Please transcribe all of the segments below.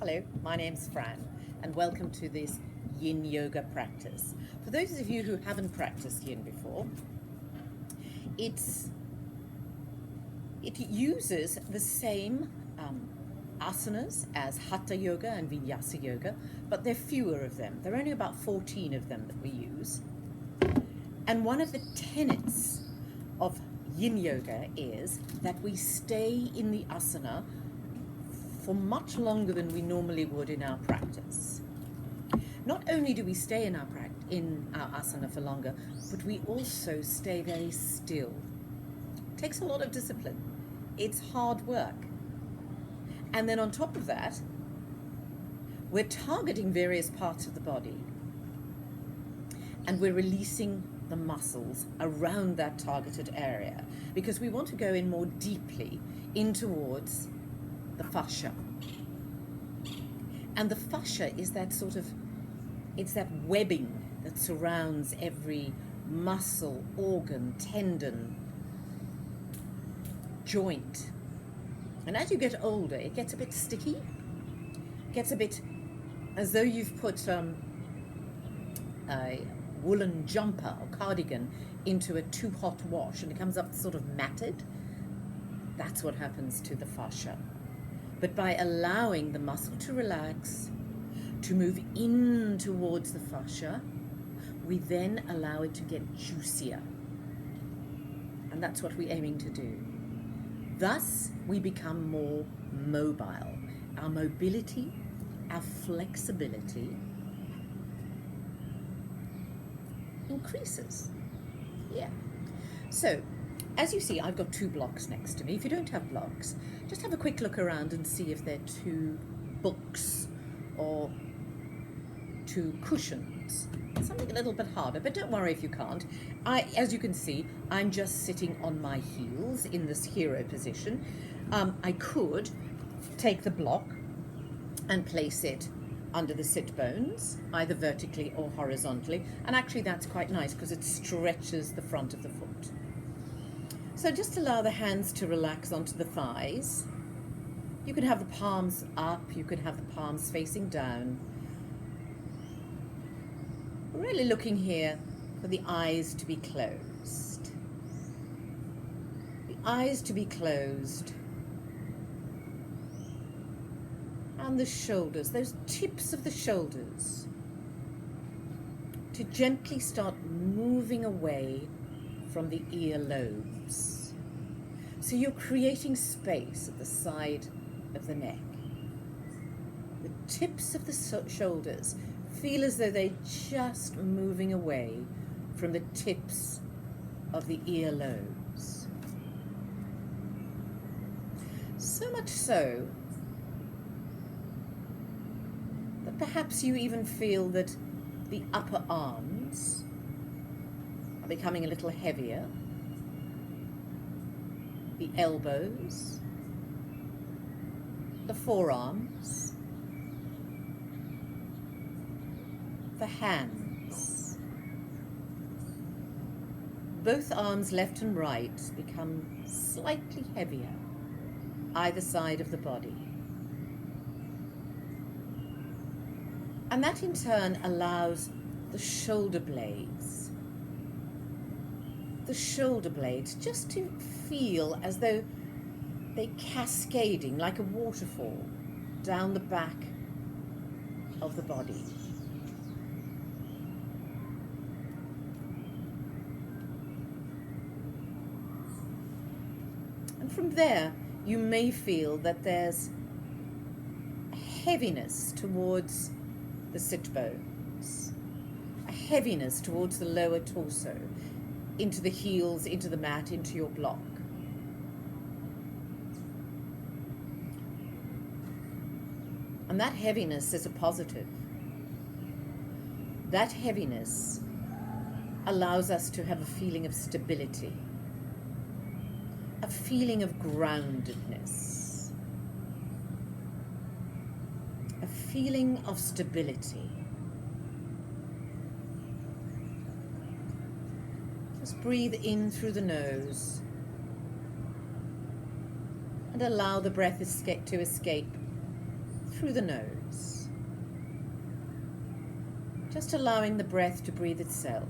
Hello, my name's Fran, and welcome to this Yin Yoga practice. For those of you who haven't practiced Yin before, it uses the same asanas as Hatha Yoga and Vinyasa Yoga, but there are fewer of them. There are only about 14 of them that we use. And one of the tenets of Yin Yoga is that we stay in the asana for much longer than we normally would in our practice. Not only do we stay in our asana for longer, but we also stay very still. It takes a lot of discipline. It's hard work. And then on top of that, we're targeting various parts of the body. And we're releasing the muscles around that targeted area because we want to go in more deeply in towards the fascia. And the fascia is it's that webbing that surrounds every muscle, organ, tendon, joint. And as you get older, it gets a bit sticky. It gets a bit as though you've put a woolen jumper or cardigan into a too hot wash and it comes up sort of matted. That's what happens to the fascia. But by allowing the muscle to relax, to move in towards the fascia, we then allow it to get juicier. And that's what we're aiming to do. Thus, we become more mobile. Our mobility, our flexibility increases. Yeah. So, as you see, I've got two blocks next to me. If you don't have blocks, just have a quick look around and see if they're two books or two cushions. Something a little bit harder, but don't worry if you can't. As you can see, I'm just sitting on my heels in this hero position. I could take the block and place it under the sit bones, either vertically or horizontally. And actually that's quite nice because it stretches the front of the foot. So just allow the hands to relax onto the thighs. You can have the palms up, you can have the palms facing down. We're really looking here for the eyes to be closed. The eyes to be closed. And the shoulders, those tips of the shoulders, to gently start moving away from the earlobes. So you're creating space at the side of the neck. The tips of the shoulders feel as though they're just moving away from the tips of the earlobes. So much so that perhaps you even feel that the upper arms are becoming a little heavier. The elbows, the forearms, the hands. Both arms, left and right, become slightly heavier, either side of the body. And that in turn allows the shoulder blades just to feel as though they're cascading like a waterfall down the back of the body. And from there, you may feel that there's a heaviness towards the sit bones, a heaviness towards the lower torso, into the heels, into the mat, into your block. And that heaviness is a positive. That heaviness allows us to have a feeling of stability, a feeling of groundedness, a feeling of stability. Just breathe in through the nose and allow the breath to escape through the nose. Just allowing the breath to breathe itself.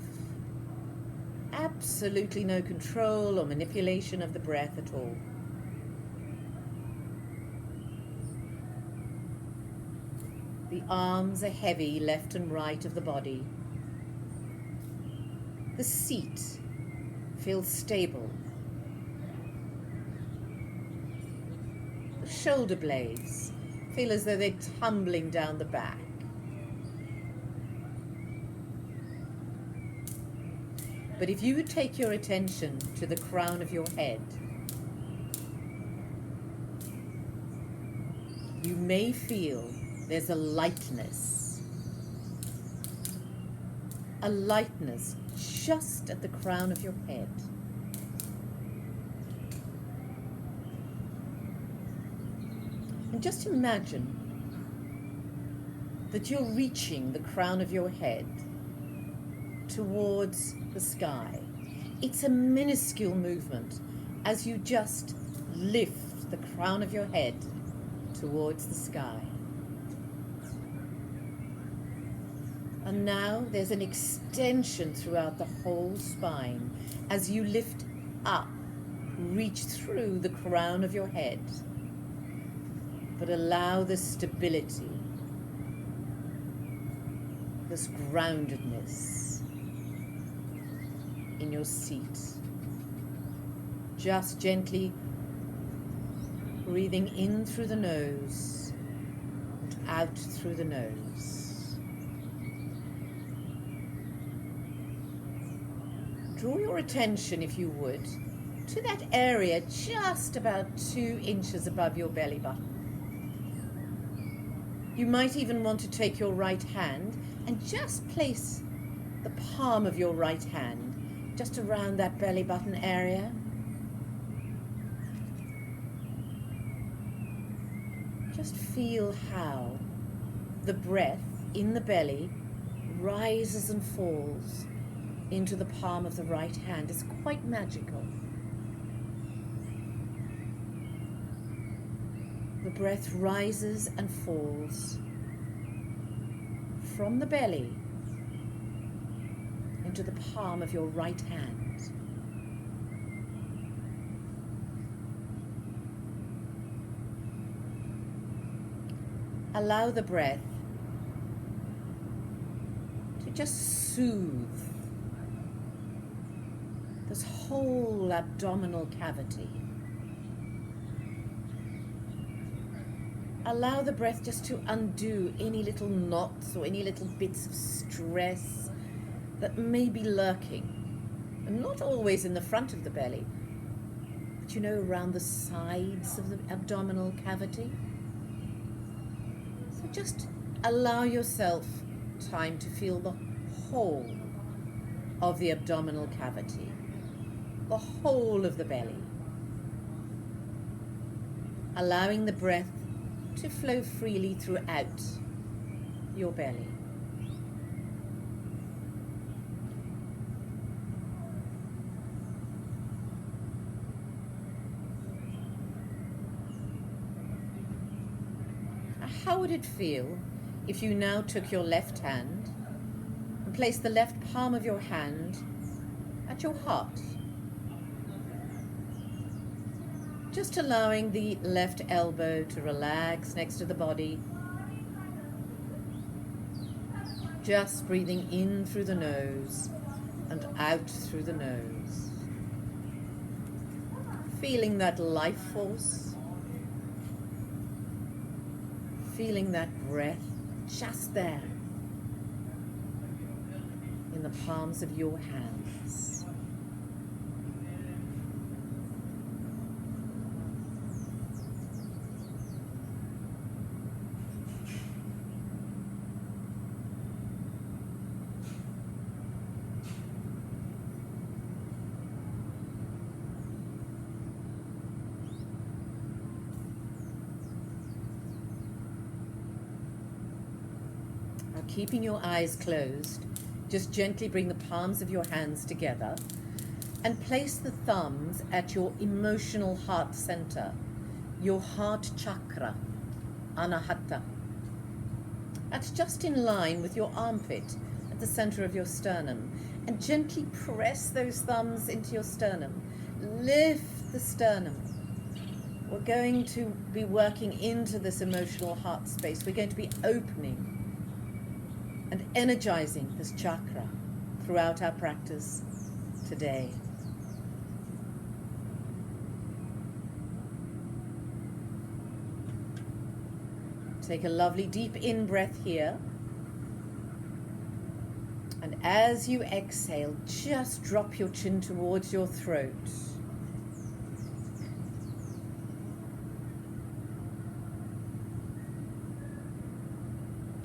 Absolutely no control or manipulation of the breath at all. The arms are heavy left and right of the body. The seat feels stable. The shoulder blades feel as though they're tumbling down the back. But if you would take your attention to the crown of your head, you may feel there's a lightness just at the crown of your head. And just imagine that you're reaching the crown of your head towards the sky. It's a minuscule movement as you just lift the crown of your head towards the sky. And now there's an extension throughout the whole spine as you lift up, reach through the crown of your head, but allow the stability, this groundedness in your seat. Just gently breathing in through the nose and out through the nose. Draw your attention, if you would, to that area just about 2 inches above your belly button. You might even want to take your right hand and just place the palm of your right hand just around that belly button area. Just feel how the breath in the belly rises and falls into the palm of the right hand. It's quite magical. The breath rises and falls from the belly into the palm of your right hand. Allow the breath to just soothe this whole abdominal cavity. Allow the breath just to undo any little knots or any little bits of stress that may be lurking, and not always in the front of the belly, but around the sides of the abdominal cavity. So just allow yourself time to feel the whole of the abdominal cavity, the whole of the belly, allowing the breath to flow freely throughout your belly. How would it feel if you now took your left hand and placed the left palm of your hand at your heart? Just allowing the left elbow to relax next to the body. Just breathing in through the nose and out through the nose. Feeling that life force. Feeling that breath just there in the palms of your hands. Keeping your eyes closed, just gently bring the palms of your hands together and place the thumbs at your emotional heart center, your heart chakra, anahata. That's just in line with your armpit at the center of your sternum. And gently press those thumbs into your sternum. Lift the sternum. We're going to be working into this emotional heart space. We're going to be opening and energizing this chakra throughout our practice today. Take a lovely deep in-breath here. And as you exhale, just drop your chin towards your throat.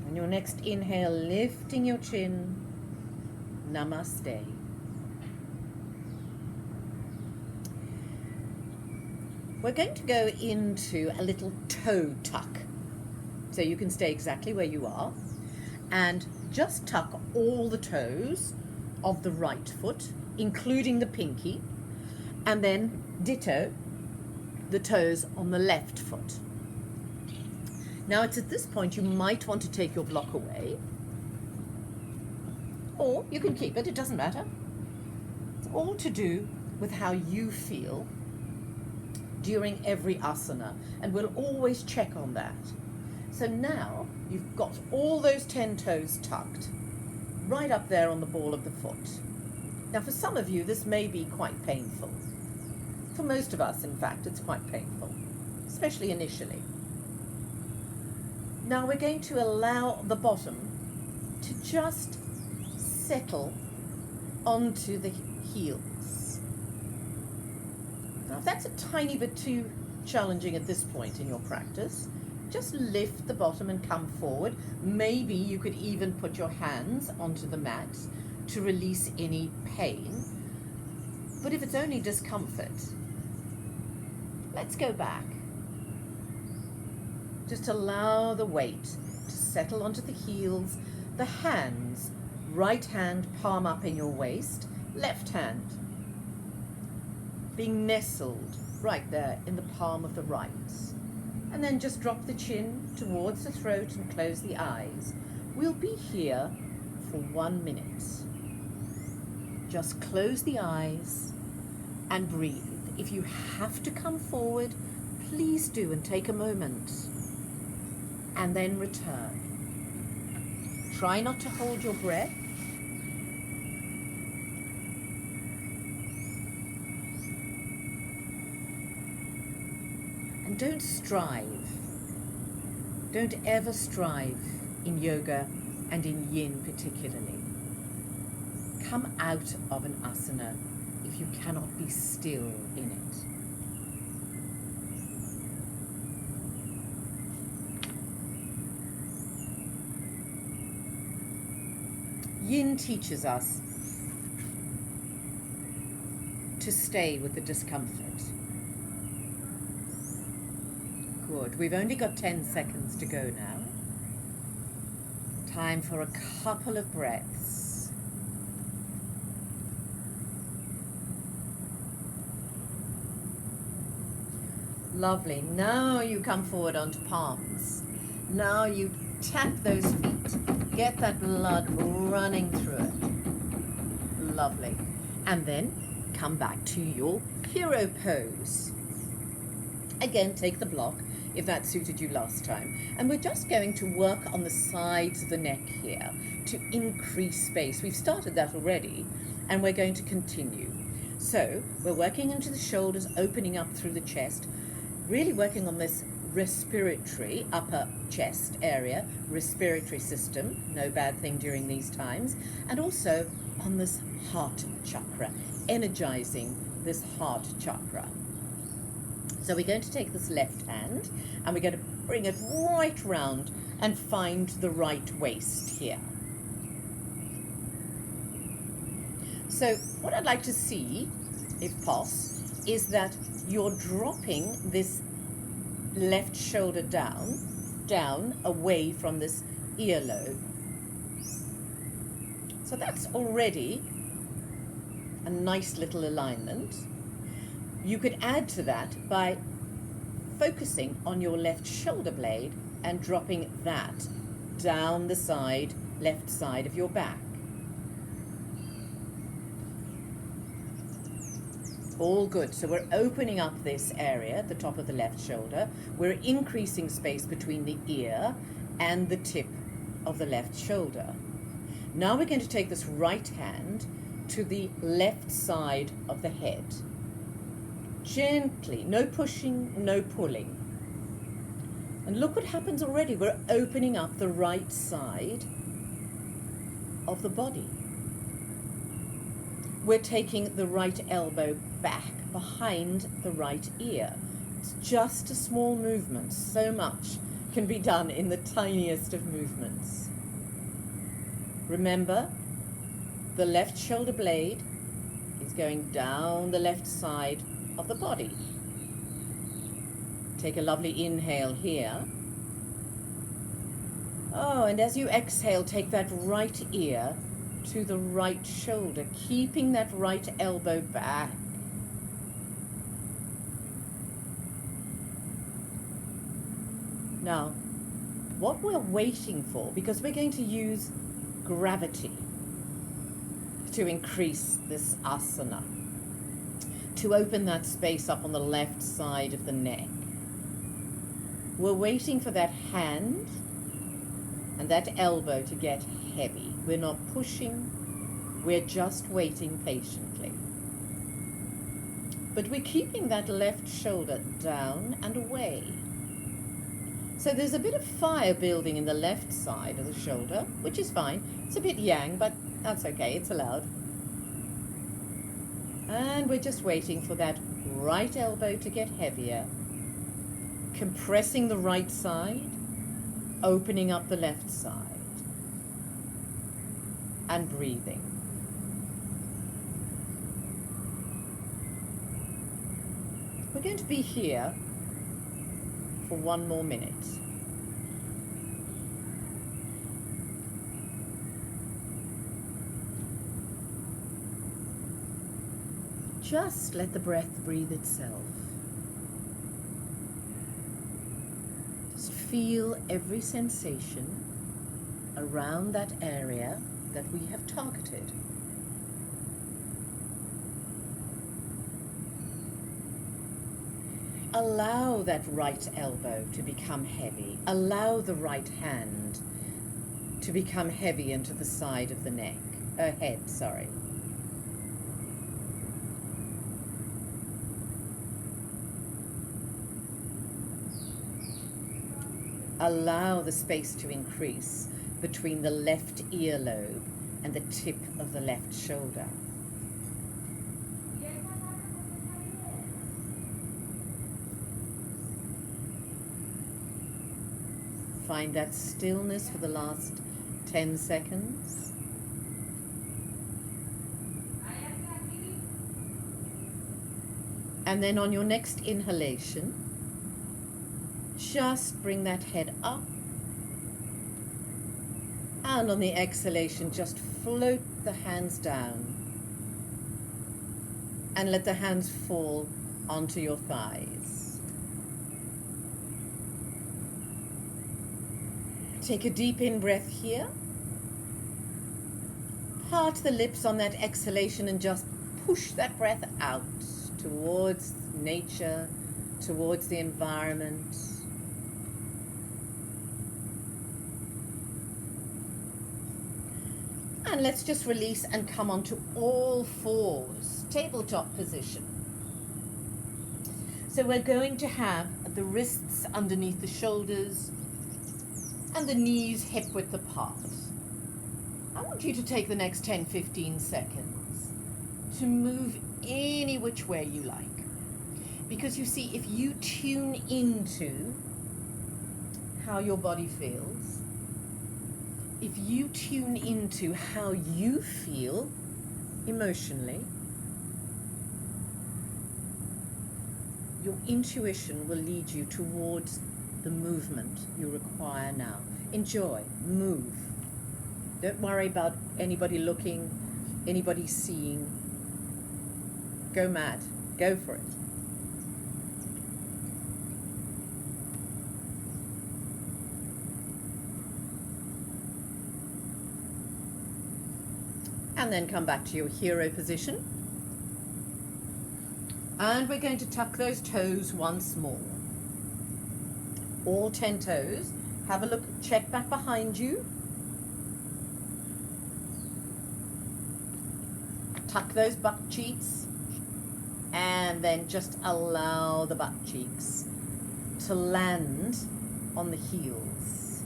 And your next inhale, lifting your chin. Namaste. We're going to go into a little toe tuck. So you can stay exactly where you are and just tuck all the toes of the right foot, including the pinky, and then ditto the toes on the left foot. Now it's at this point you might want to take your block away, or you can keep it, it doesn't matter. It's all to do with how you feel during every asana, and we'll always check on that. So now you've got all those 10 toes tucked right up there on the ball of the foot. Now for some of you this may be quite painful. For most of us, in fact, it's quite painful, especially initially. Now we're going to allow the bottom to just settle onto the heels. Now if that's a tiny bit too challenging at this point in your practice, just lift the bottom and come forward. Maybe you could even put your hands onto the mat to release any pain. But if it's only discomfort, let's go back. Just allow the weight to settle onto the heels, the hands, right hand palm up in your waist, left hand being nestled right there in the palm of the right. And then just drop the chin towards the throat and close the eyes. We'll be here for 1 minute. Just close the eyes and breathe. If you have to come forward, please do and take a moment. And then return. Try not to hold your breath. And don't strive. Don't ever strive in yoga and in yin particularly. Come out of an asana if you cannot be still in it. Yin teaches us to stay with the discomfort. Good. We've only got 10 seconds to go now. Time for a couple of breaths. Lovely. Now you come forward onto palms. Now you tap those feet. Get that blood running through it. Lovely. And then come back to your hero pose. Again, take the block if that suited you last time. And we're just going to work on the sides of the neck here to increase space. We've started that already, and we're going to continue. So we're working into the shoulders, opening up through the chest, really working on this respiratory upper chest area, respiratory system, no bad thing during these times, and also on this heart chakra, energizing this heart chakra. So we're going to take this left hand and we're going to bring it right round and find the right waist here. So what I'd like to see, if possible, is that you're dropping this left shoulder down away from this earlobe. So that's already a nice little alignment. You could add to that by focusing on your left shoulder blade and dropping that down the side, left side of your back. All good. So we're opening up this area at the top of the left shoulder. We're increasing space between the ear and the tip of the left shoulder. Now we're going to take this right hand to the left side of the head. Gently, no pushing, no pulling. And look what happens already. We're opening up the right side of the body. We're taking the right elbow back behind the right ear. It's just a small movement. So much can be done in the tiniest of movements. Remember, the left shoulder blade is going down the left side of the body. Take a lovely inhale here. Oh, and as you exhale, take that right ear to the right shoulder, keeping that right elbow back. Now, what we're waiting for, because we're going to use gravity to increase this asana, to open that space up on the left side of the neck. We're waiting for that hand and that elbow to get heavy. We're not pushing, we're just waiting patiently. But we're keeping that left shoulder down and away. So there's a bit of fire building in the left side of the shoulder, which is fine. It's a bit yang, but that's okay, it's allowed. And we're just waiting for that right elbow to get heavier, compressing the right side, opening up the left side, and breathing. We're going to be here for 1 more minute. Just let the breath breathe itself. Just feel every sensation around that area that we have targeted. Allow that right elbow to become heavy. Allow the right hand to become heavy into the side of the neck, head, sorry. Allow the space to increase between the left earlobe and the tip of the left shoulder. Find that stillness for the last 10 seconds. And then on your next inhalation, just bring that head up. And on the exhalation, just float the hands down. And let the hands fall onto your thighs. Take a deep in-breath here. Part the lips on that exhalation and just push that breath out towards nature, towards the environment. And let's just release and come onto all fours, tabletop position. So we're going to have the wrists underneath the shoulders and the knees hip-width apart. I want you to take the next 10-15 seconds to move any which way you like. Because you see, if you tune into how your body feels, if you tune into how you feel emotionally, your intuition will lead you towards the movement you require now. Enjoy, move. Don't worry about anybody looking, anybody seeing. Go mad, go for it. And then come back to your hero position. And we're going to tuck those toes once more. All 10 toes. Have a look, check back behind you. Tuck those butt cheeks. And then just allow the butt cheeks to land on the heels.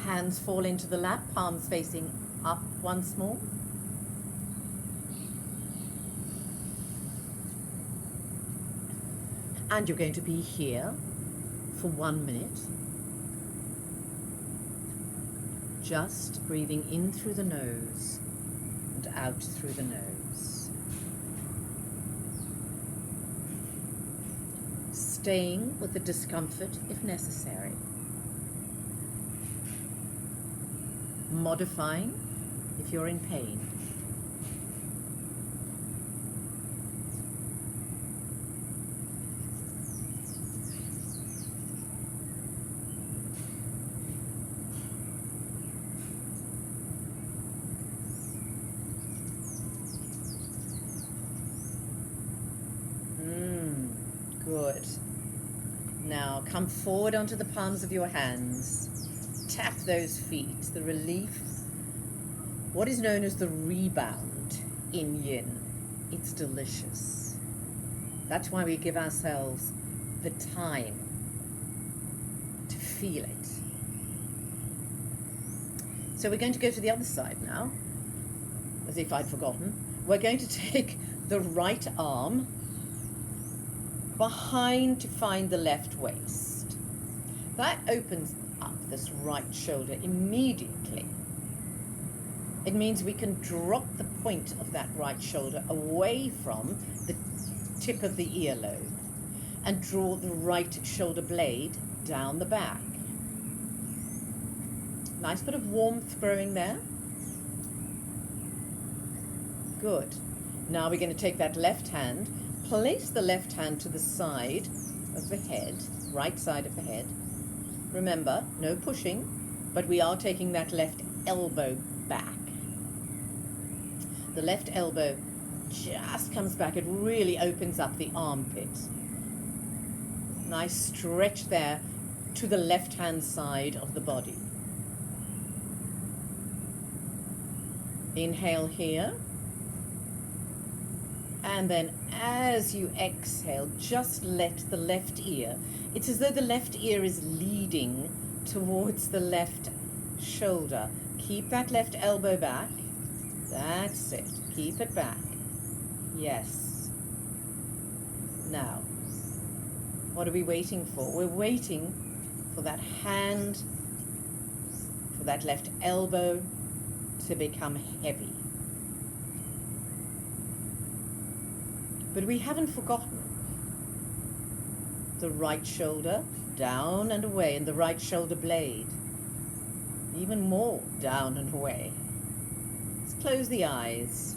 Hands fall into the lap, palms facing up once more. And you're going to be here for 1 minute. Just breathing in through the nose and out through the nose. Staying with the discomfort if necessary. Modifying if you're in pain. Good. Now come forward onto the palms of your hands. Tap those feet. The relief. What is known as the rebound in Yin. It's delicious. That's why we give ourselves the time to feel it. So we're going to go to the other side now, as if I'd forgotten. We're going to take the right arm behind to find the left waist. That opens up this right shoulder immediately. It means we can drop the point of that right shoulder away from the tip of the earlobe and draw the right shoulder blade down the back. Nice bit of warmth growing there. Good. Now we're going to take that left hand, place the left hand to the side of the head, right side of the head. Remember, no pushing, but we are taking that left elbow back. The left elbow just comes back. It really opens up the armpit. Nice stretch there to the left-hand side of the body. Inhale here. And then as you exhale, just let the left ear, it's as though the left ear is leading towards the left shoulder. Keep that left elbow back. That's it. Keep it back. Yes. Now, what are we waiting for? We're waiting for that hand, for that left elbow to become heavy. But we haven't forgotten the right shoulder down and away, and the right shoulder blade even more down and away. Let's close the eyes.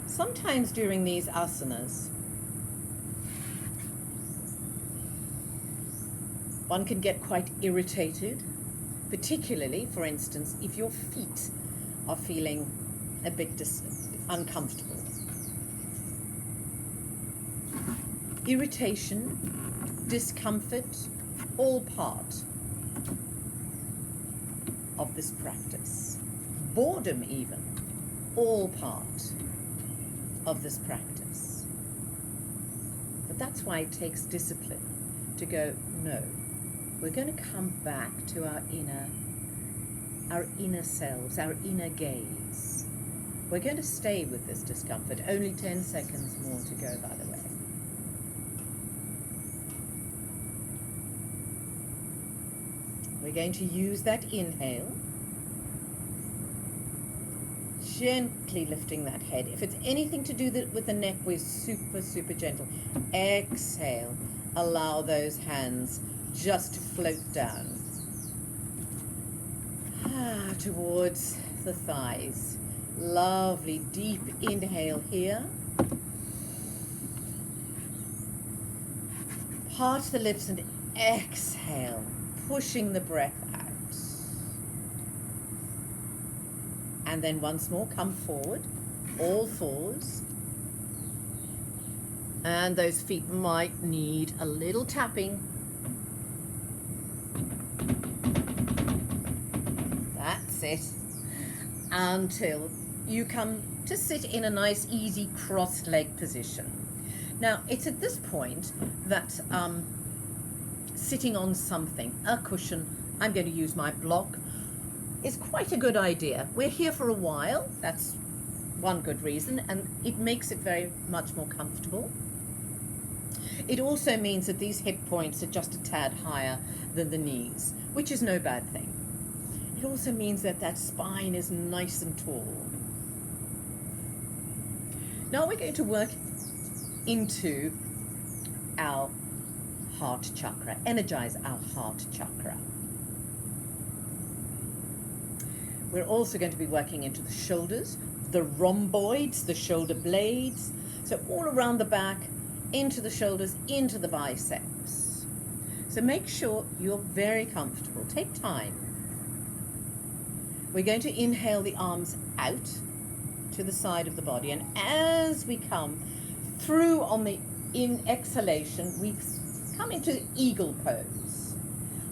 Sometimes during these asanas, one can get quite irritated, particularly, for instance, if your feet are feeling a bit uncomfortable. Irritation, discomfort, all part of this practice. Boredom even, all part of this practice. But that's why it takes discipline to go, no, we're going to come back to our inner selves, our inner gaze. We're going to stay with this discomfort. Only 10 seconds more to go, by the way. We're going to use that inhale, gently lifting that head. If it's anything to do with the neck, we're super, super gentle. Exhale, allow those hands just to float down towards the thighs. Lovely deep inhale here. Part the lips and exhale, pushing the breath out. And then once more, come forward, all fours. And those feet might need a little tapping. That's it. Until you come to sit in a nice, easy crossed leg position. Now, it's at this point that sitting on something, a cushion, I'm going to use my block, is quite a good idea. We're here for a while, that's one good reason, and it makes it very much more comfortable. It also means that these hip points are just a tad higher than the knees, which is no bad thing. It also means that that spine is nice and tall. Now we're going to work into our heart chakra, energize our heart chakra. We're also going to be working into the shoulders, the rhomboids, the shoulder blades, so all around the back, into the shoulders, into the biceps. So make sure you're very comfortable. Take time. We're going to inhale the arms out to the side of the body, and as we come through on the exhalation, we come into the eagle pose.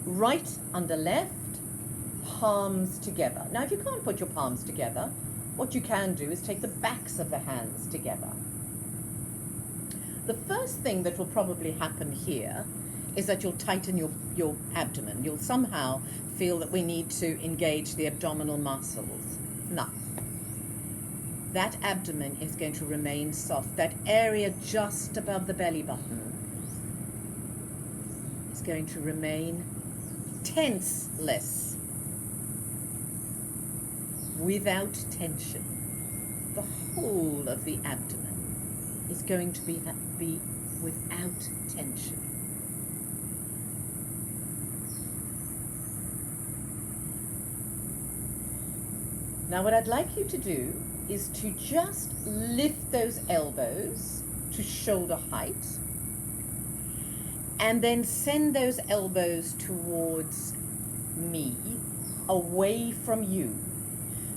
Right under left, palms together. Now, if you can't put your palms together, what you can do is take the backs of the hands together. The first thing that will probably happen here is that you'll tighten your abdomen. You'll somehow feel that we need to engage the abdominal muscles. No. That abdomen is going to remain soft. That area just above the belly button is going to remain tenseless. Without tension. The whole of the abdomen is going to be without tension. Now what I'd like you to do is to just lift those elbows to shoulder height and then send those elbows towards me, away from you.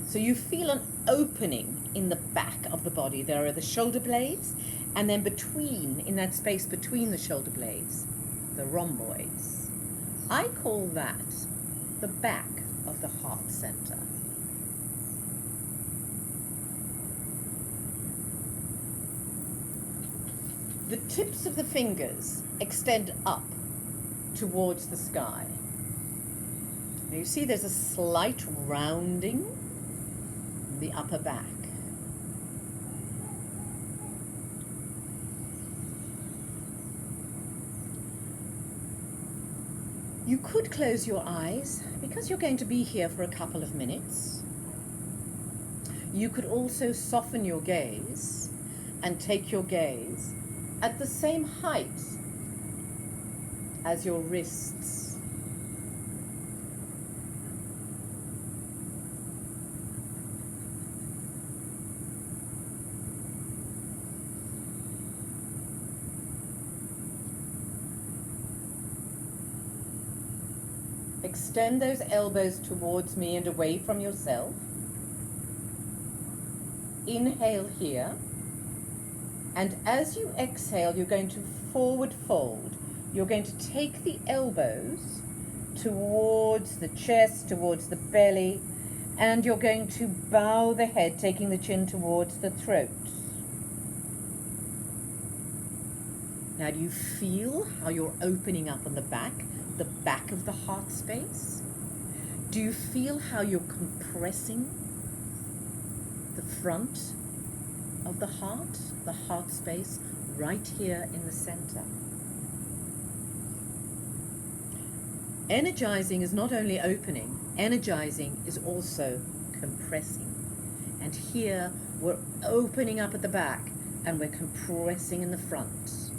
So you feel an opening in the back of the body. There are the shoulder blades, and then in that space between the shoulder blades, the rhomboids. I call that the back of the heart center. The tips of the fingers extend up towards the sky. Now you see there's a slight rounding in the upper back. You could close your eyes because you're going to be here for a couple of minutes. You could also soften your gaze and take your gaze at the same height as your wrists. Extend those elbows towards me and away from yourself. Inhale here. And as you exhale, you're going to forward fold. You're going to take the elbows towards the chest, towards the belly, and you're going to bow the head, taking the chin towards the throat. Now, do you feel how you're opening up on the back of the heart space? Do you feel how you're compressing the front of the heart space, right here in the center? Energizing is not only opening, energizing is also compressing. And here we're opening up at the back and we're compressing in the front.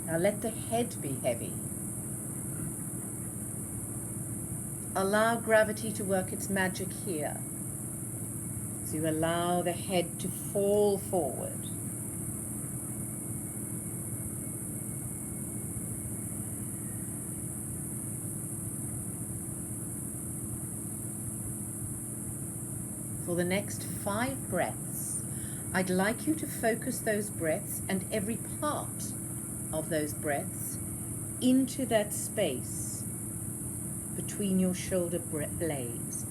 Now let the head be heavy. Allow gravity to work its magic here. as you allow the head to fall forward. For the next 5 breaths, I'd like you to focus those breaths and every part of those breaths into that space between your shoulder blades.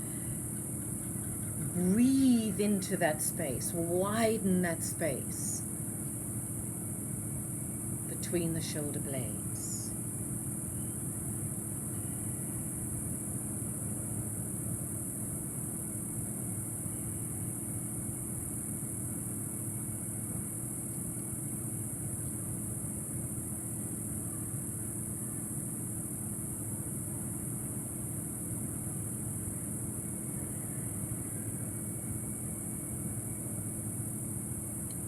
Breathe into that space, widen that space between the shoulder blades.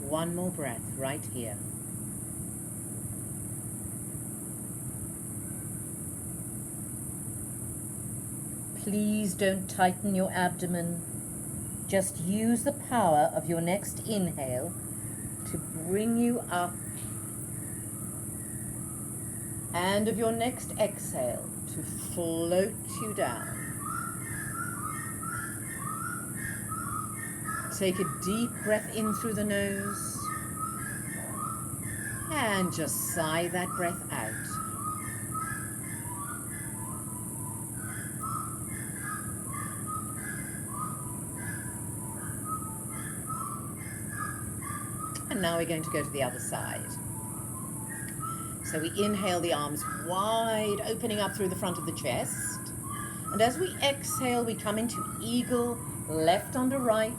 One more breath right here. Please don't tighten your abdomen. Just use the power of your next inhale to bring you up, and of your next exhale to float you down. Take a deep breath in through the nose and just sigh that breath out. And now we're going to go to the other side. So we inhale, the arms wide, opening up through the front of the chest. And as we exhale, we come into eagle, left onto right.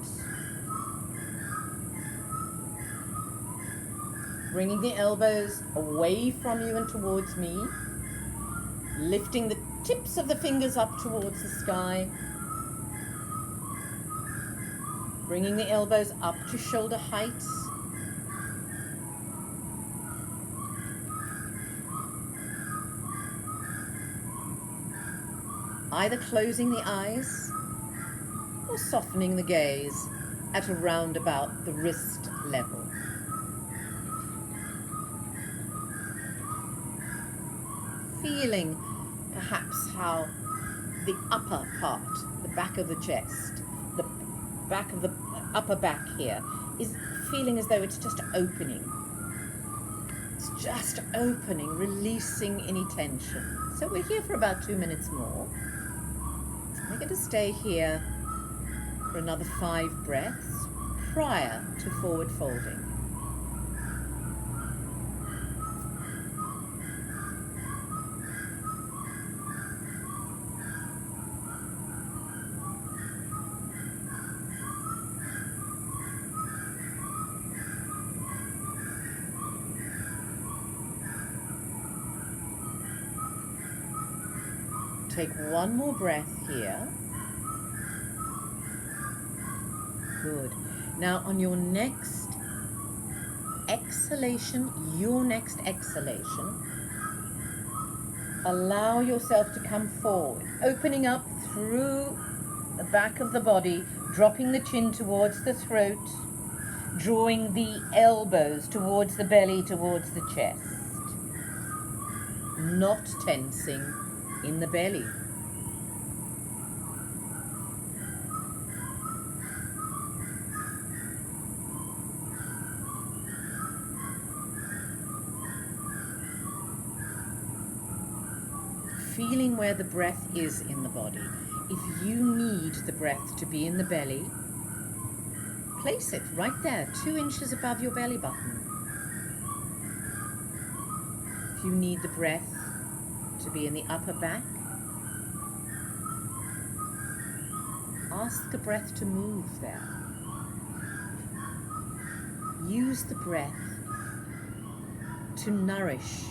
Bringing the elbows away from you and towards me. Lifting the tips of the fingers up towards the sky. Bringing the elbows up to shoulder height. Either closing the eyes or softening the gaze at around about the wrist level. Feeling perhaps how the upper part, the back of the chest, the back of the upper back here, is feeling as though it's just opening. It's just opening, releasing any tension. So we're here for about 2 minutes more. We're going to stay here for another 5 breaths prior to forward folding. Take one more breath here. Good. Now on your next exhalation, allow yourself to come forward, opening up through the back of the body, dropping the chin towards the throat, drawing the elbows towards the belly, towards the chest. Not tensing in the belly. Feeling where the breath is in the body. If you need the breath to be in the belly, place it right there, 2 inches above your belly button. If you need the breath to be in the upper back, ask the breath to move there. Use the breath to nourish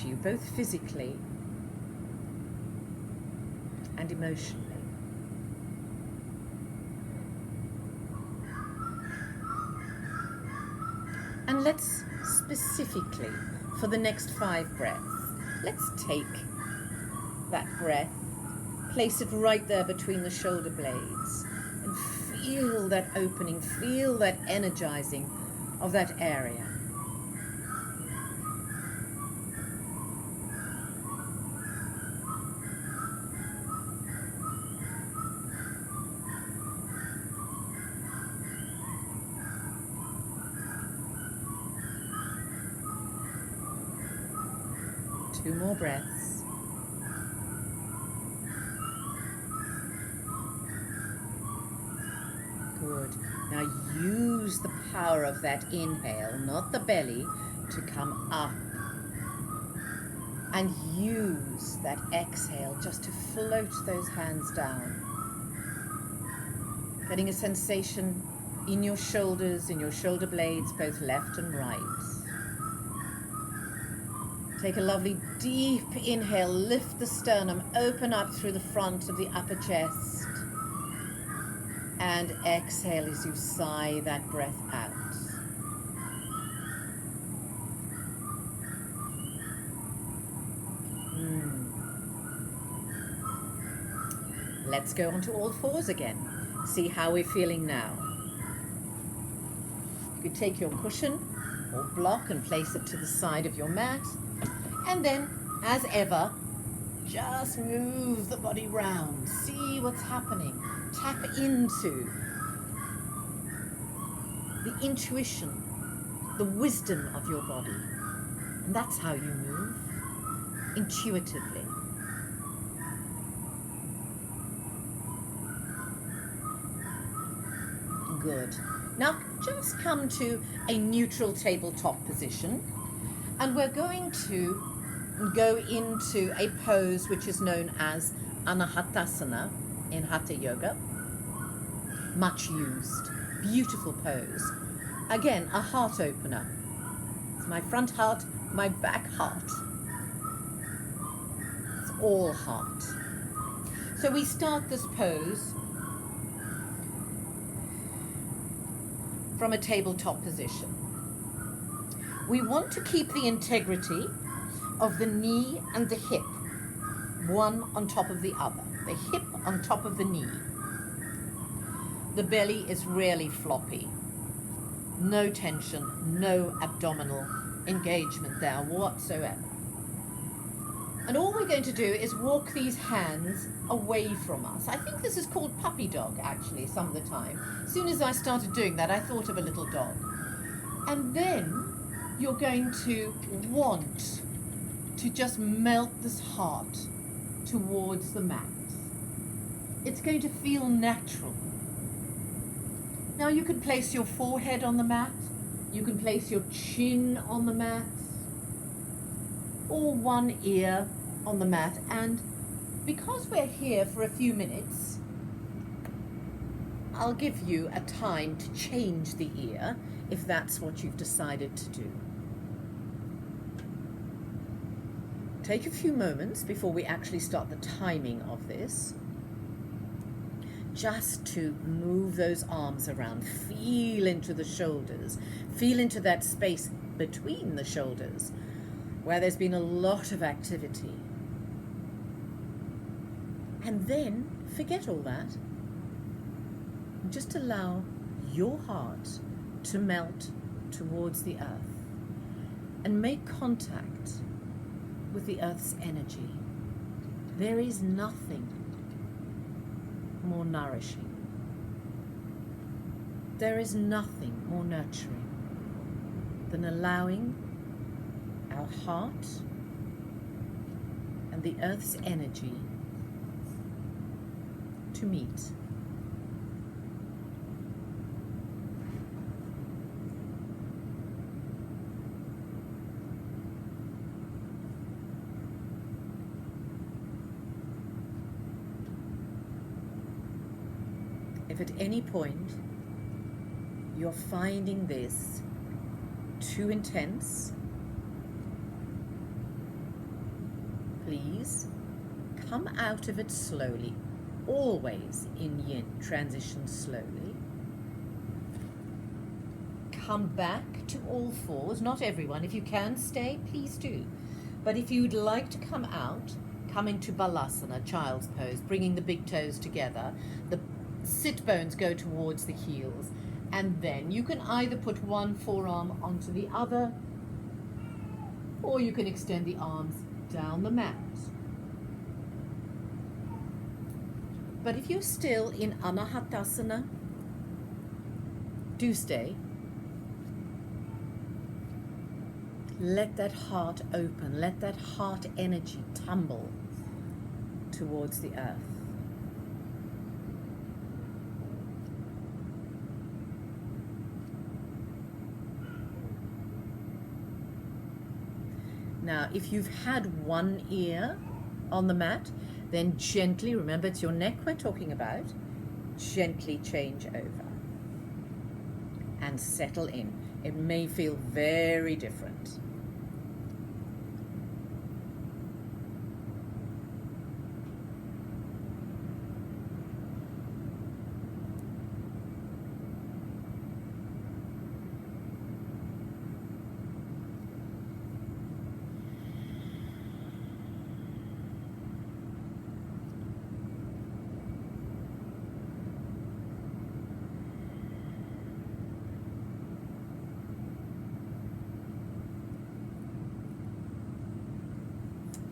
you, both physically and emotionally. And let's specifically, for the next 5 breaths, let's take that breath, place it right there between the shoulder blades. And feel that opening, feel that energizing of that area. Two more breaths. Good. Now use the power of that inhale, not the belly, to come up. And use that exhale just to float those hands down. Getting a sensation in your shoulders, in your shoulder blades, both left and right. Take a lovely deep inhale, lift the sternum, open up through the front of the upper chest. And exhale as you sigh that breath out. Let's go on to all fours again. See how we're feeling now. You can take your cushion or block and place it to the side of your mat. And then, as ever, just move the body round. See what's happening. Tap into the intuition, the wisdom of your body. And that's how you move, intuitively. Good. Now just come to a neutral tabletop position, and we're going to go into a pose which is known as Anahatasana in Hatha Yoga. Much used. Beautiful pose. Again, a heart opener. It's my front heart, my back heart. It's all heart. So we start this pose from a tabletop position. We want to keep the integrity of the knee and the hip, one on top of the other. The hip on top of the knee. The belly is really floppy. No tension, no abdominal engagement there whatsoever. And all we're going to do is walk these hands away from us. I think this is called puppy dog, actually, some of the time. As soon as I started doing that, I thought of a little dog. And then you're going to want to just melt this heart towards the mat. It's going to feel natural. Now you can place your forehead on the mat. You can place your chin on the mat. Or one ear on the mat, and because we're here for a few minutes, I'll give you a time to change the ear if that's what you've decided to do. Take a few moments before we actually start the timing of this, just to move those arms around, feel into the shoulders, feel into that space between the shoulders, where there's been a lot of activity. And then forget all that. And just allow your heart to melt towards the earth and make contact with the earth's energy. There is nothing more nourishing. There is nothing more nurturing than allowing our heart and the earth's energy to meet. If at any point you're finding this too intense, please come out of it slowly. Always in Yin, transition slowly. Come back to all fours. Not everyone. If you can stay, please do. But if you'd like to come out, come into Balasana, child's pose, bringing the big toes together. The sit bones go towards the heels, and then you can either put one forearm onto the other, or you can extend the arms down the mat. But if you're still in Anahatasana, do stay. Let that heart open, let that heart energy tumble towards the earth. Now, if you've had one ear on the mat, then gently, remember it's your neck we're talking about, gently change over and settle in. It may feel very different.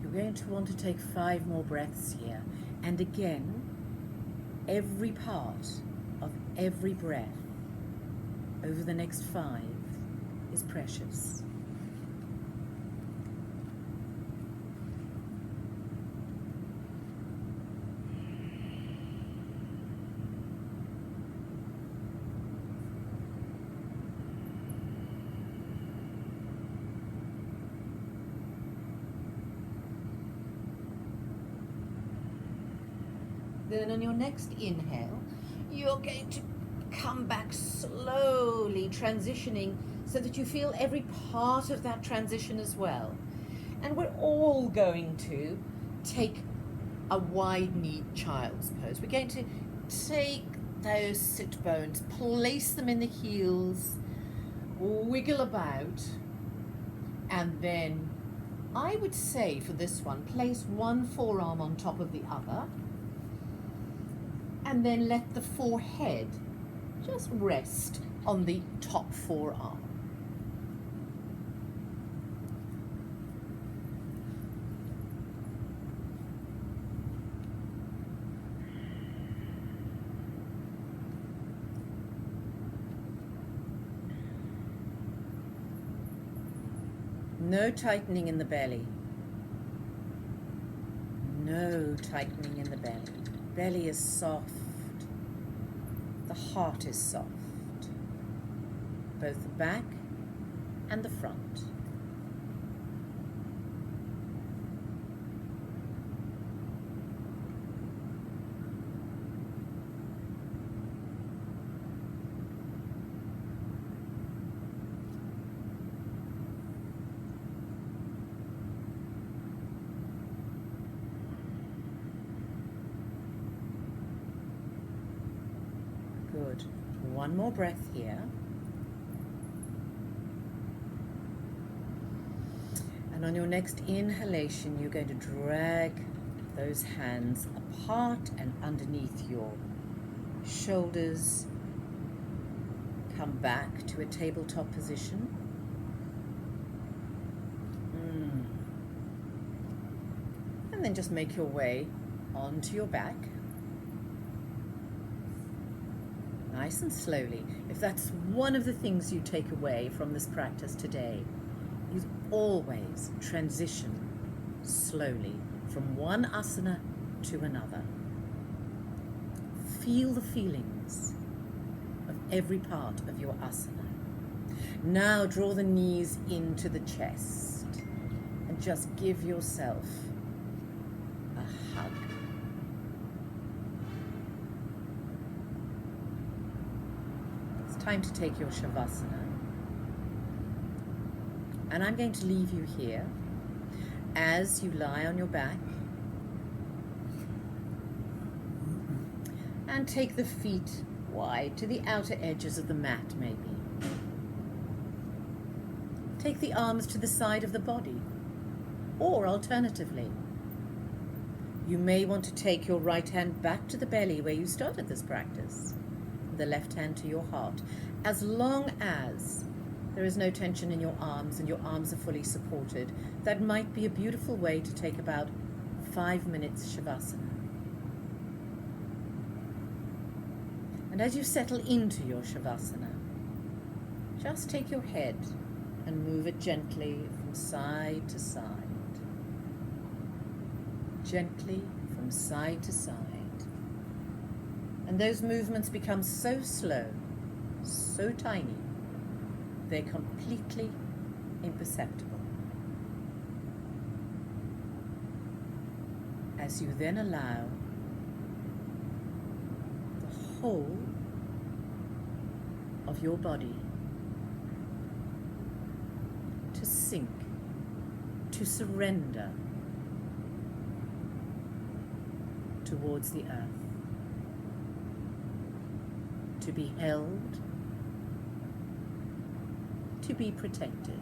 You're going to want to take 5 more breaths here. And again, every part of every breath over the next 5 is precious. Then on your next inhale, you're going to come back slowly, transitioning so that you feel every part of that transition as well. And we're all going to take a wide-kneed child's pose. We're going to take those sit bones, place them in the heels, wiggle about, and then I would say for this one, place one forearm on top of the other, and then let the forehead just rest on the top forearm. No tightening in the belly. No tightening in the belly. Belly is soft. The heart is soft. Both the back and the front. Good. One more breath here. And on your next inhalation, you're going to drag those hands apart and underneath your shoulders. Come back to a tabletop position. And then just make your way onto your back. Nice and slowly. If that's one of the things you take away from this practice today, is always transition slowly from one asana to another. Feel the feelings of every part of your asana. Now draw the knees into the chest and just give yourself a hug. Time to take your Shavasana. And I'm going to leave you here as you lie on your back and take the feet wide to the outer edges of the mat, maybe. Take the arms to the side of the body, or alternatively, You may want to take your right hand back to the belly where you started this practice, the left hand to your heart, as long as there is no tension in your arms and your arms are fully supported. That might be a beautiful way to take about 5 minutes Shavasana. And as you settle into your Shavasana, just take your head and move it gently from side to side. Gently from side to side. And those movements become so slow, so tiny, they're completely imperceptible. As you then allow the whole of your body to sink, to surrender towards the earth, to be held, to be protected.